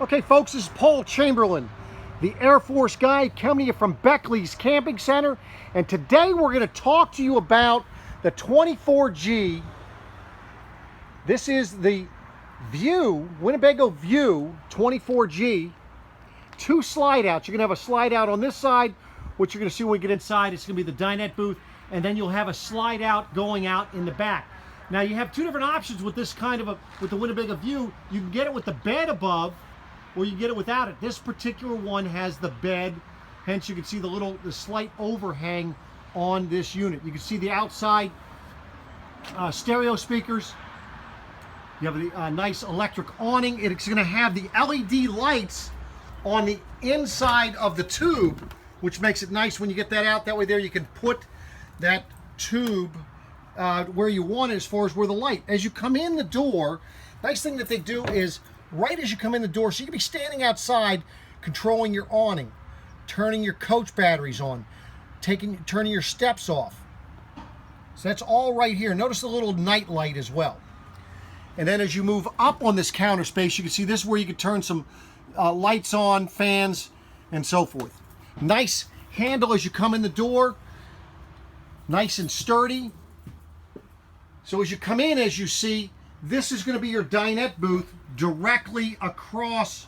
Okay, folks, this is Paul Chamberlain, the Air Force guy coming to you from Beckley's Camping Center. And today we're going to talk to you about the 24G. This is the View, Winnebago View 24G. Two slide outs. You're going to have a slide out on this side, which you're going to see when we get inside. It's going to be the dinette booth. And then you'll have a slide out going out in the back. Now you have two different options with this kind of with the Winnebago View. You can get it with the bed above, or you get it without it. This particular one has the bed, hence you can see the slight overhang on this unit. You can see the outside stereo speakers. You have the nice electric awning. It's going to have the LED lights on the inside of the tube, which makes it nice when you get that out. That way there you can put that tube where you want it as far as where the light. As you come in the door, nice thing that they do is right as you come in the door, so you can be standing outside controlling your awning, turning your coach batteries on, turning your steps off. So that's all right here. Notice the little night light as well. And then as you move up on this counter space, you can see this is where you can turn some lights on, fans, and so forth. Nice handle as you come in the door, nice and sturdy. So as you come in, as you see, this is going to be your dinette booth directly across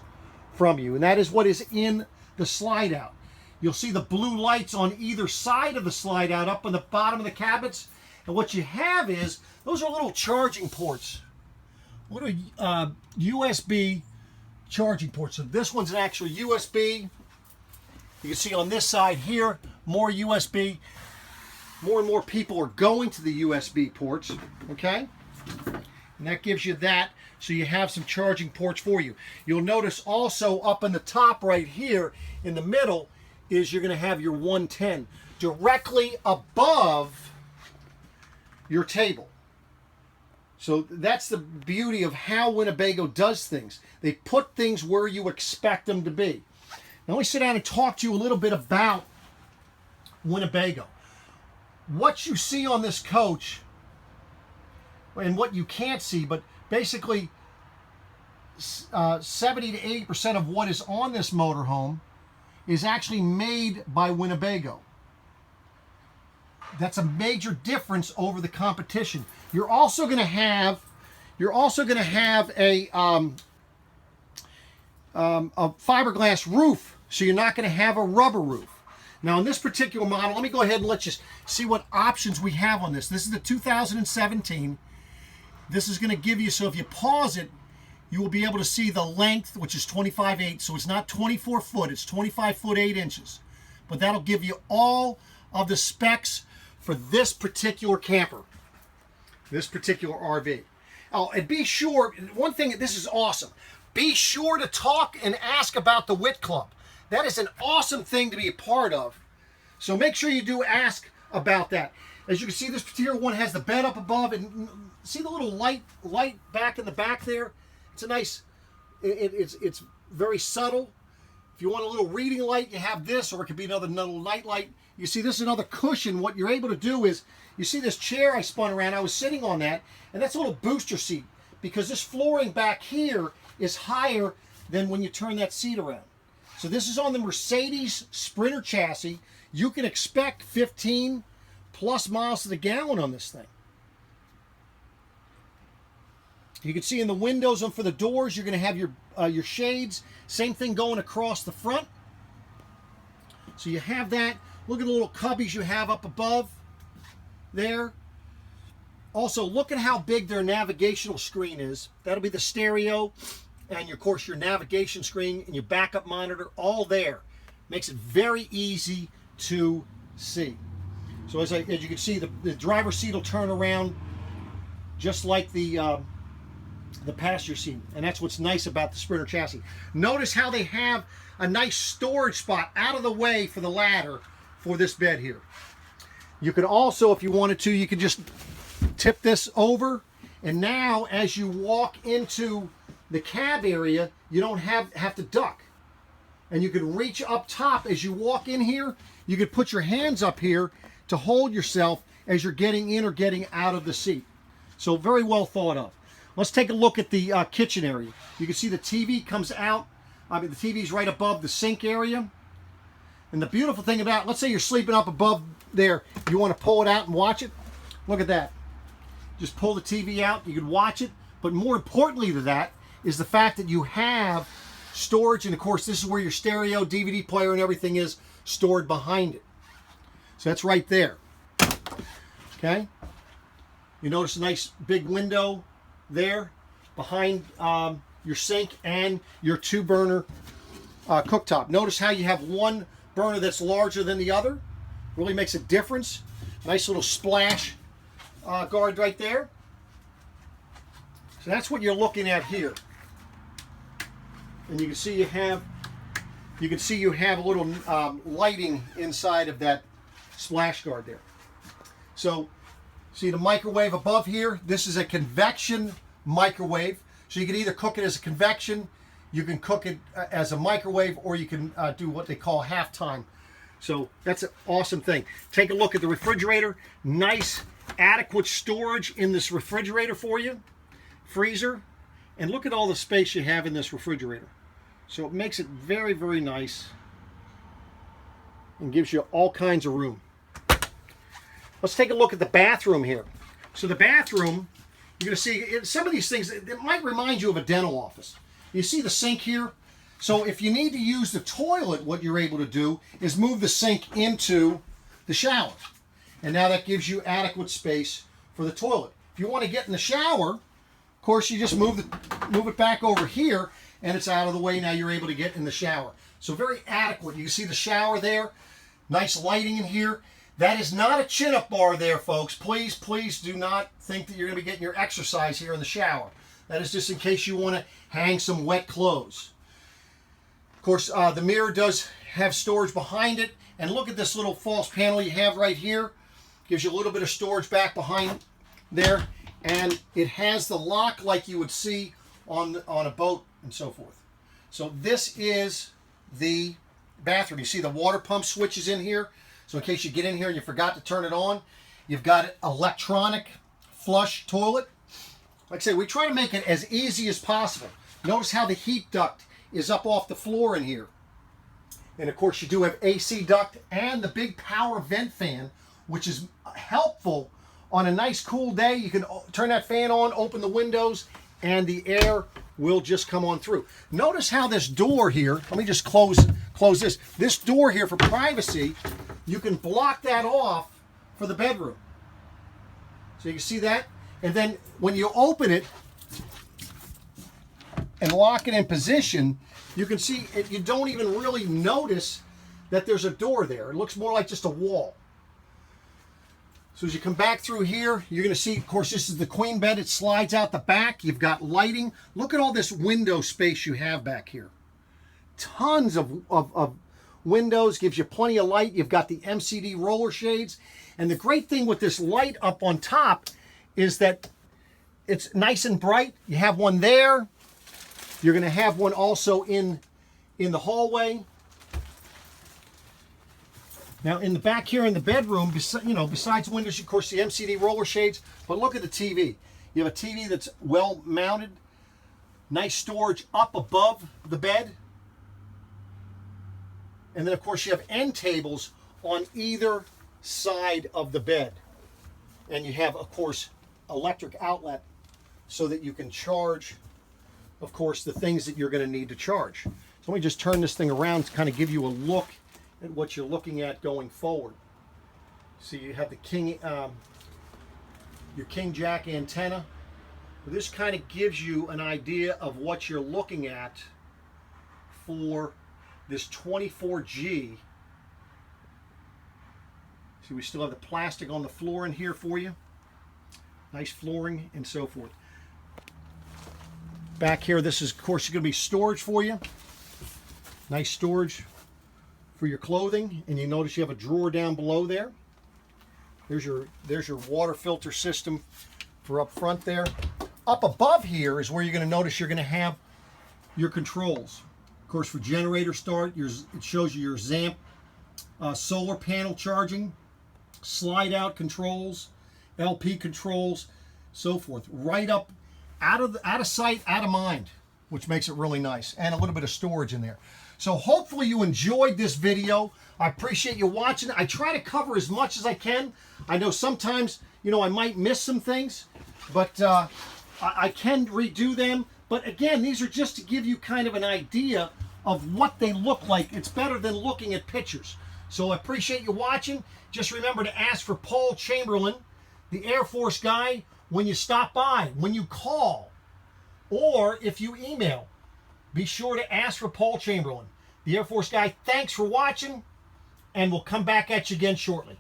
from you, and that is what is in the slide out. You'll see the blue lights on either side of the slide out up on the bottom of the cabinets, and what you have is those are little charging ports, little USB charging ports. So this one's an actual USB. You can see on this side here more USB. More and more people are going to the USB ports, okay? And that gives you that, so you have some charging ports for you. You'll notice also up in the top right here in the middle is you're going to have your 110 directly above your table. So that's the beauty of how Winnebago does things. They put things where you expect them to be. Now let me sit down and talk to you a little bit about Winnebago. What you see on this coach and what you can't see, but basically 70 to 80% of what is on this motorhome is actually made by Winnebago. That's a major difference over the competition. You're also going to have a fiberglass roof, so you're not going to have a rubber roof. Now, in this particular model, let me go ahead and let you see what options we have on this. This is the 2017. This is going to give you, so if you pause it, you will be able to see the length, which is 25/8. So it's not 24 foot, it's 25 foot 8 inches. But that'll give you all of the specs for this particular camper, this particular RV. Oh, and be sure, one thing, this is awesome. Be sure to talk and ask about the WIT Club. That is an awesome thing to be a part of. So make sure you do ask about that. As you can see, this particular one has the bed up above, and see the little light back in the back there? It's a nice, it's very subtle. If you want a little reading light, you have this, or it could be another night light. You see, this is another cushion. What you're able to do is, you see this chair I spun around, I was sitting on that, and that's a little booster seat, because this flooring back here is higher than when you turn that seat around. So this is on the Mercedes Sprinter chassis. You can expect 15 plus miles to the gallon on this thing. You can see in the windows and for the doors, you're going to have your shades. Same thing going across the front. So you have that. Look at the little cubbies you have up above there. Also, look at how big their navigational screen is. That'll be the stereo. And of course your navigation screen and your backup monitor, all there. Makes it very easy to see. So as you can see, the driver's seat will turn around just like the passenger seat. And that's what's nice about the Sprinter chassis. Notice how they have a nice storage spot out of the way for the ladder for this bed here. You could also, if you wanted to, you could just tip this over. And now as you walk into the cab area, you don't have to duck. And you can reach up top as you walk in here. You could put your hands up here to hold yourself as you're getting in or getting out of the seat. So very well thought of. Let's take a look at the kitchen area. You can see the TV comes out I mean, the TV's right above the sink area. And the beautiful thing about, let's say you're sleeping up above there, you want to pull it out and watch it. Look at that. Just pull the TV out, you can watch it. But more importantly to that is the fact that you have storage, and of course this is where your stereo, DVD player, and everything is stored behind it. So that's right there. Okay. You notice a nice big window there behind your sink and your 2-burner cooktop. Notice how you have one burner that's larger than the other. Really makes a difference. Nice little splash guard right there. So that's what you're looking at here. And you can see you have a little lighting inside of that splash guard there. So see the microwave above here. This is a convection microwave. So you can either cook it as a convection, you can cook it as a microwave, or you can do what they call halftime. So that's an awesome thing. Take a look at the refrigerator. Nice, adequate storage in this refrigerator for you. Freezer. And look at all the space you have in this refrigerator. So it makes it very, very nice and gives you all kinds of room. Let's take a look at the bathroom here. So the bathroom, you're going to see some of these things, it might remind you of a dental office. You see the sink here? So if you need to use the toilet, what you're able to do is move the sink into the shower. And now that gives you adequate space for the toilet. If you want to get in the shower, of course you just move it back over here and it's out of the way. Now you're able to get in the shower. So very adequate. You can see the shower there. Nice lighting in here. That is not a chin-up bar there, folks. Please, please do not think that you're going to be getting your exercise here in the shower. That is just in case you want to hang some wet clothes. Of course, the mirror does have storage behind it. And look at this little false panel you have right here. Gives you a little bit of storage back behind there. And it has the lock like you would see on a boat and so forth. So this is the bathroom. You see the water pump switches in here. So in case you get in here and you forgot to turn it on, you've got an electronic flush toilet. Like I say, we try to make it as easy as possible. Notice how the heat duct is up off the floor in here. And of course you do have AC duct and the big power vent fan, which is helpful on a nice cool day. You can turn that fan on, open the windows, and the air will just come on through. Notice how this door here, let me just close this. This door here for privacy, you can block that off for the bedroom. So you can see that. And then when you open it and lock it in position, you can see it, you don't even really notice that there's a door there. It looks more like just a wall. So as you come back through here, you're going to see, of course, this is the queen bed. It slides out the back. You've got lighting. Look at all this window space you have back here. Tons of windows, gives you plenty of light. You've got the MCD roller shades. And the great thing with this light up on top is that it's nice and bright. You have one there. You're going to have one also in the hallway. Now in the back here in the bedroom, besides windows, of course, the MCD roller shades, but look at the TV. You have a TV that's well mounted, nice storage up above the bed. And then of course you have end tables on either side of the bed. And you have, of course, electric outlet so that you can charge, of course, the things that you're going to need to charge. So let me just turn this thing around to kind of give you a look at what you're looking at going forward. So you have the your King Jack antenna. This kind of gives you an idea of what you're looking at for this 24G. See, we still have the plastic on the floor in here for you. Nice flooring and so forth. Back here, this is, of course, going to be storage for you. Nice storage for your clothing, and you notice you have a drawer down below there. There's your water filter system for up front there. Up above here is where you're going to notice you're going to have your controls. Of course, for generator start, it shows you your ZAMP solar panel charging, slide out controls, LP controls, so forth. Right up, out of sight, out of mind. which makes it really nice, and a little bit of storage in there. So hopefully you enjoyed this video. I appreciate you watching. I try to cover as much as I can. I know sometimes, you know, I might miss some things, but I can redo them. But again, these are just to give you kind of an idea of what they look like. It's better than looking at pictures. So I appreciate you watching. Just remember to ask for Paul Chamberlain, the Air Force guy, when you stop by, when you call, or if you email. Be sure to ask for Paul Chamberlain, the Air Force guy. Thanks for watching, and we'll come back at you again shortly.